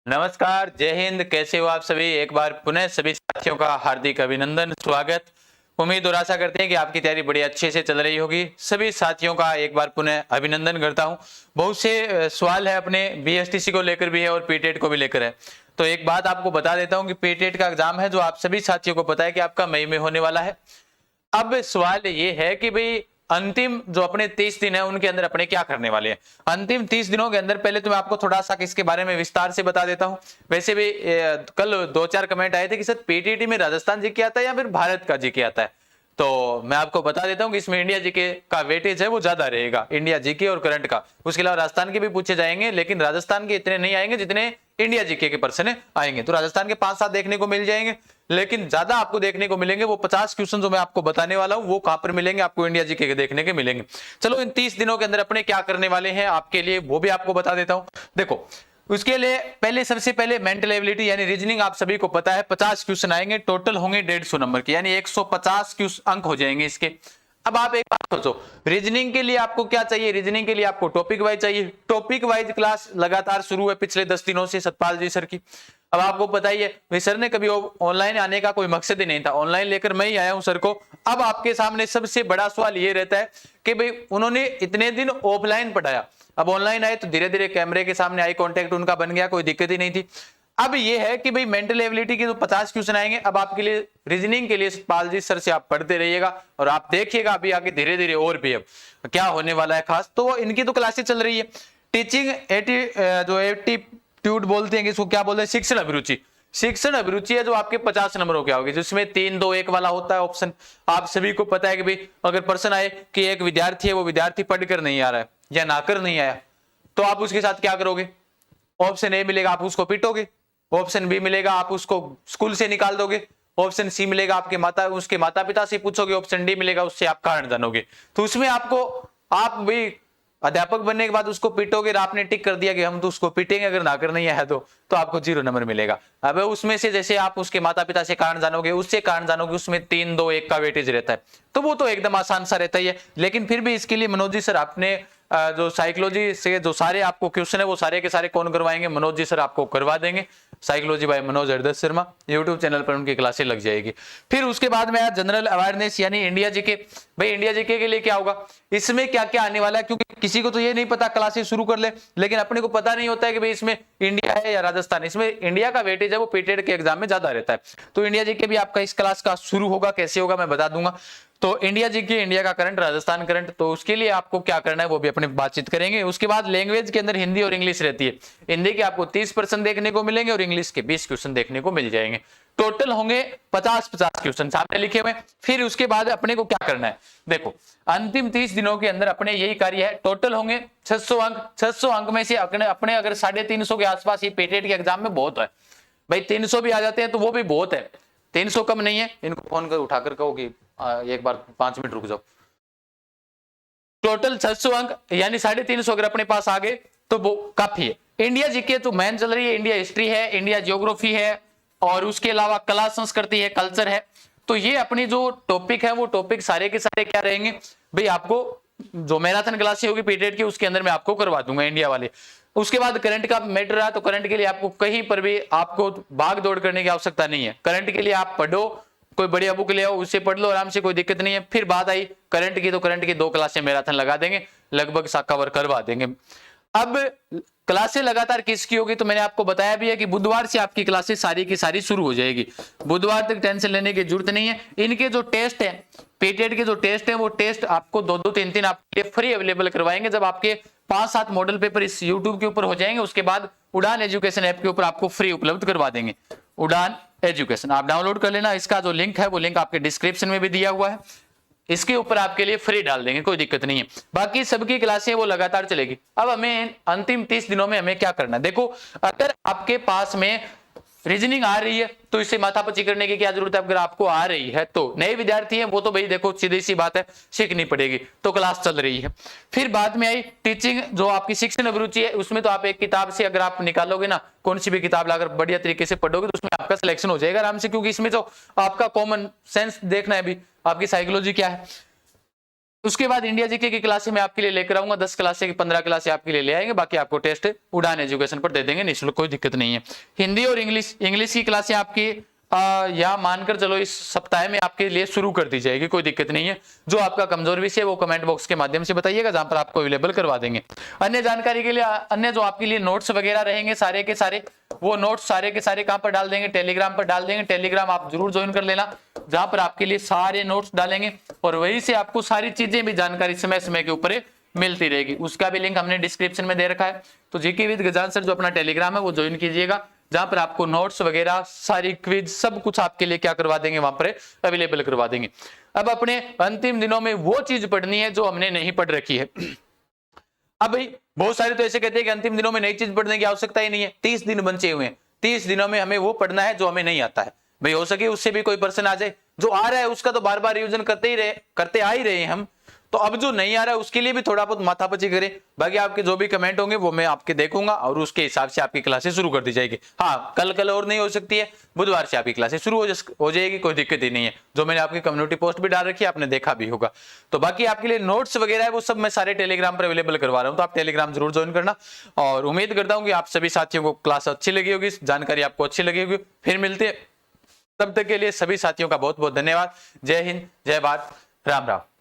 नमस्कार, जय हिंद। कैसे हो आप सभी? एक बार पुनः सभी साथियों का हार्दिक अभिनंदन, स्वागत। उम्मीद और आशा करते हैं कि आपकी तैयारी बड़ी अच्छे से चल रही होगी। सभी साथियों का एक बार पुनः अभिनंदन करता हूं। बहुत से सवाल है अपने बीएसटीसी को लेकर भी है और पीटेट को भी लेकर है। तो एक बात आपको बता देता हूं कि पीटेट का एग्जाम है जो आप सभी साथियों को पता है कि आपका मई में होने वाला है। अब सवाल ये है कि भाई अंतिम जो अपने 30 दिन है उनके अंदर अपने क्या करने वाले हैं। अंतिम 30 दिनों के अंदर पहले तो मैं आपको थोड़ा सा इसके बारे में विस्तार से बता देता हूं। वैसे भी कल 2-4 कमेंट आए थे कि सर पीटीटी में राजस्थान जीके आता है या फिर भारत का जीके आता है। तो मैं आपको बता देता हूं कि इसमें इंडिया जीके का वेटेज है वो ज्यादा रहेगा, इंडिया जीके और करंट का। उसके अलावा राजस्थान के भी पूछे जाएंगे, लेकिन राजस्थान के इतने नहीं आएंगे जितने इंडिया जीके के पर्सन आएंगे। तो राजस्थान के 5-7 देखने को मिल जाएंगे, लेकिन ज्यादा आपको देखने को मिलेंगे वो 50 क्वेश्चन जो मैं आपको बताने वाला हूं वो कहां पर मिलेंगे, आपको इंडिया जीके के देखने के मिलेंगे। चलो इन 30 दिनों के अंदर अपने क्या करने वाले हैं आपके लिए वो भी आपको बता देता हूं। देखो, उसके लिए पहले सबसे पहले मेंटल एबिलिटी यानी रीजनिंग आप सभी को पता है 50 क्वेश्चन आएंगे, टोटल होंगे 150 नंबर के, यानी 150 अंक हो जाएंगे इसके। अब आप एक बात सोचो, रीजनिंग के लिए आपको क्या चाहिए? रीजनिंग के लिए आपको टॉपिक वाइज चाहिए। टॉपिक वाइज क्लास लगातार शुरू है पिछले 10 दिनों से सतपाल जी सर की। अब आपको पता ही है सर ने कभी ऑनलाइन आने का कोई मकसद ही नहीं था, ऑनलाइन लेकर मैं ही आया हूं सर को। अब आपके सामने सबसे बड़ा सवाल ये रहता है कि भाई उन्होंने इतने दिन ऑफलाइन पढ़ाया, अब ऑनलाइन आए तो धीरे धीरे कैमरे के सामने आई कांटेक्ट उनका बन गया, कोई दिक्कत ही नहीं थी। अब ये है कि भाई मेंटल एबिलिटी के जो 50 क्वेश्चन आएंगे, अब आपके लिए रीजनिंग के लिए सतपाल जी सर से आप पढ़ते रहिएगा और आप देखिएगा अभी आगे धीरे धीरे और भी अब क्या होने वाला है खास। तो इनकी तो क्लासेस चल रही है। टीचिंग जो एप्टीट्यूड बोलते हैं कि इसको क्या बोलते हैं, शिक्षण अभिरुचि। शिक्षण अभिरुचि है जो आपके 50 नंबरों के होगी, जिसमें 3-2-1 वाला होता है ऑप्शन। आप सभी को पता है कि भाई अगर प्रश्न आए कि एक विद्यार्थी है, वो विद्यार्थी पढ़कर नहीं आ रहा है या नाकर नहीं आया, तो आप उसके साथ क्या करोगे? ऑप्शन ए मिलेगा, आप उसको पीटोगे। ऑप्शन बी मिलेगा, आप उसको स्कूल से निकाल दोगे। ऑप्शन सी मिलेगा, उसके माता पिता से पूछोगे। ऑप्शन डी मिलेगा, उससे आप कारण जानोगे। तो उसमें आपको, आप भी अध्यापक बनने के बाद उसको पीटोगे और आपने टिक कर दिया कि हम तो उसको पीटेंगे अगर ना कर नहीं आया तो आपको 0 नंबर मिलेगा। अब उसमें से जैसे आप उसके माता पिता से कारण जानोगे, उससे कारण जानोगे, उसमें 3-2-1 का वेटेज रहता है, तो वो तो एकदम आसान सा रहता ही है। लेकिन फिर भी इसके लिए मनोज जी सर आपने जो साइकोलॉजी से जो सारे आपको क्वेश्चन है वो सारे के सारे कौन करवाएंगे? मनोज जी सर आपको करवा देंगे। Psychology by Manoj Hardatt Sharma, YouTube channel पर उनकी क्लासेस लग जाएगी। फिर उसके बाद में जनरल अवेयरनेस यानी इंडिया जीके। भाई इंडिया जीके के लिए क्या होगा, इसमें क्या क्या आने वाला है, क्योंकि किसी को तो ये नहीं पता, क्लासेस शुरू कर ले लेकिन अपने को पता नहीं होता है कि भाई इसमें इंडिया है या राजस्थान। इसमें इंडिया का वेटेज है वो पीटेड के एग्जाम में ज्यादा रहता है। तो इंडिया जीके भी आपका इस क्लास का शुरू होगा, कैसे होगा मैं बता दूंगा। तो इंडिया जीके, इंडिया का करंट, राजस्थान करंट, तो उसके लिए आपको क्या करना है वो भी अपने बातचीत करेंगे। उसके बाद लैंग्वेज के अंदर हिंदी और इंग्लिश रहती है। हिंदी के आपको 30% देखने को मिलेंगे और इंग्लिश के 20 क्वेश्चन देखने को मिल जाएंगे। टोटल होंगे 50-50 क्वेश्चन सामने लिखे हुए। फिर उसके बाद अपने को क्या करना है, देखो अंतिम 30 दिनों के अंदर अपने यही कार्य है। टोटल होंगे 600 अंक। 600 अंक में से अपने अगर 350 के आसपास ये पेटेट के एग्जाम में बहुत है भाई, 300 भी आ जाते हैं तो वो भी बहुत है, 300 कम नहीं है। इनको फोन कर उठाकर कहो कि एक बार 5 मिनट रुक जाओ। टोटल 600 अंक यानी 350 अगर अपने पास आ गए तो वो काफी है। इंडिया जीके तो मैन चल रही है, इंडिया हिस्ट्री है, इंडिया ज्योग्राफी है और उसके अलावा कला संस्कृति है, कल्चर है। तो ये अपनी जो टॉपिक है वो टॉपिक सारे के सारे क्या रहेंगे भाई, आपको जो मैराथन क्लास होगी पीटेट की उसके अंदर मैं आपको करवा दूंगा इंडिया वाले। उसके बाद करंट का मैटर है, तो करंट के लिए आपको कहीं पर भी आपको भाग दौड़ करने की आवश्यकता नहीं है। करंट के लिए आप पढ़ो, कोई बढ़िया बुक ले आओ, उससे पढ़ लो आराम से, कोई दिक्कत नहीं है। फिर बात आई करंट की, तो करंट की 2 क्लासें मैराथन लगा देंगे, लगभग कवर करवा देंगे। अब क्लासें लगातार किसकी होगी, तो मैंने आपको बताया भी है कि बुधवार से आपकी क्लासेस सारी की सारी शुरू हो जाएगी। बुधवार तक टेंशन लेने की जरूरत नहीं है। इनके जो टेस्ट है, पीटेट के जो टेस्ट है, वो टेस्ट आपको 2-2, 3-3 आपके लिए फ्री अवेलेबल करवाएंगे। जब आपके 5-7 मॉडल पेपर इस यूट्यूब के ऊपर हो जाएंगे, उसके बाद उड़ान एजुकेशन ऐप के ऊपर आपको फ्री उपलब्ध करवा देंगे। उड़ान एजुकेशन आप डाउनलोड कर लेना, इसका जो लिंक है वो लिंक आपके डिस्क्रिप्शन में भी दिया हुआ है, इसके ऊपर आपके लिए फ्री डाल देंगे, कोई दिक्कत नहीं है। बाकी सबकी क्लासें वो लगातार चलेगी। अब हमें अंतिम 30 दिनों में हमें क्या करना है, देखो अगर आपके पास में रीजनिंग आ रही है तो इससे माथापच्ची करने की क्या जरूरत है। अगर आपको आ रही है तो नए विद्यार्थी हैं वो तो भाई देखो सीधी सी बात है, सीखनी पड़ेगी, तो क्लास चल रही है। फिर बाद में आई टीचिंग, जो आपकी शिक्षण अभिरुचि है, उसमें तो आप एक किताब से अगर आप निकालोगे ना, कौन सी भी किताब लाकर बढ़िया तरीके से पढ़ोगे तो उसमें आपका सिलेक्शन हो जाएगा आराम से, क्योंकि इसमें तो आपका कॉमन सेंस देखना है भी, आपकी साइकोलॉजी क्या है। उसके बाद इंडिया जीके की क्लासे मैं आपके लिए लेकर आऊंगा, 10 क्लासे 15 क्लासे आपके लिए ले आएंगे, बाकी आपको टेस्ट उड़ान एजुकेशन पर दे देंगे निःशुल्क, कोई दिक्कत नहीं है। हिंदी और इंग्लिश की क्लासे आपकी या मानकर चलो इस सप्ताह में आपके लिए शुरू कर दी जाएगी, कोई दिक्कत नहीं है। जो आपका कमजोर विषय है वो कमेंट बॉक्स के माध्यम से बताइएगा, जहां पर आपको अवेलेबल करवा देंगे। अन्य जानकारी के लिए अन्य जो आपके लिए नोट्स वगैरह रहेंगे सारे के सारे, वो नोट्स सारे के सारे कहां पर डाल देंगे, टेलीग्राम पर डाल देंगे। टेलीग्राम आप जरूर ज्वाइन कर लेना, जहां पर आपके लिए सारे नोट्स डालेंगे और वहीं से आपको सारी चीजें भी जानकारी समय समय के ऊपर मिलती रहेगी। उसका भी लिंक हमने डिस्क्रिप्शन में दे रखा है। तो जीके विद गजान सर जो अपना टेलीग्राम है वो ज्वाइन कीजिएगा, जहां पर आपको नोट्स वगैरह सारी क्विज सब कुछ आपके लिए क्या करवा देंगे, वहां पर अवेलेबल करवा देंगे। अब अपने अंतिम दिनों में वो चीज पढ़नी है जो हमने नहीं पढ़ रखी है। अब भाई बहुत सारे तो ऐसे कहते हैं कि अंतिम दिनों में नई चीज पढ़ने की आवश्यकता ही नहीं है, 30 दिन बचे हुए हैं, 30 दिनों में हमें वो पढ़ना है जो हमें नहीं आता है। भाई हो सके उससे भी कोई पर्सन आ जाए, जो आ रहा है उसका तो बार बार रिवीजन करते आ ही रहे हैं हम, तो अब जो नहीं आ रहा है उसके लिए भी थोड़ा बहुत माथापची करें। बाकी आपके जो भी कमेंट होंगे वो मैं आपके देखूंगा और उसके हिसाब से आपकी क्लासेस शुरू कर दी जाएगी। हाँ कल और नहीं हो सकती है, बुधवार से आपकी क्लासेस शुरू हो जाएगी, कोई दिक्कत ही नहीं है। जो मैंने आपकी कम्युनिटी पोस्ट भी डाल रखी है आपने देखा भी होगा। तो बाकी आपके लिए नोट्स वगैरह है वो सब मैं सारे टेलीग्राम पर अवेलेबल करवा रहा हूँ, तो आप टेलीग्राम जरूर ज्वाइन करना। और उम्मीद करता हूँ कि आप सभी साथियों को क्लास अच्छी लगी होगी, जानकारी आपको अच्छी लगी होगी। फिर मिलते हैं, तब तक के लिए सभी साथियों का बहुत बहुत धन्यवाद। जय हिंद, जय भारत, राम राम।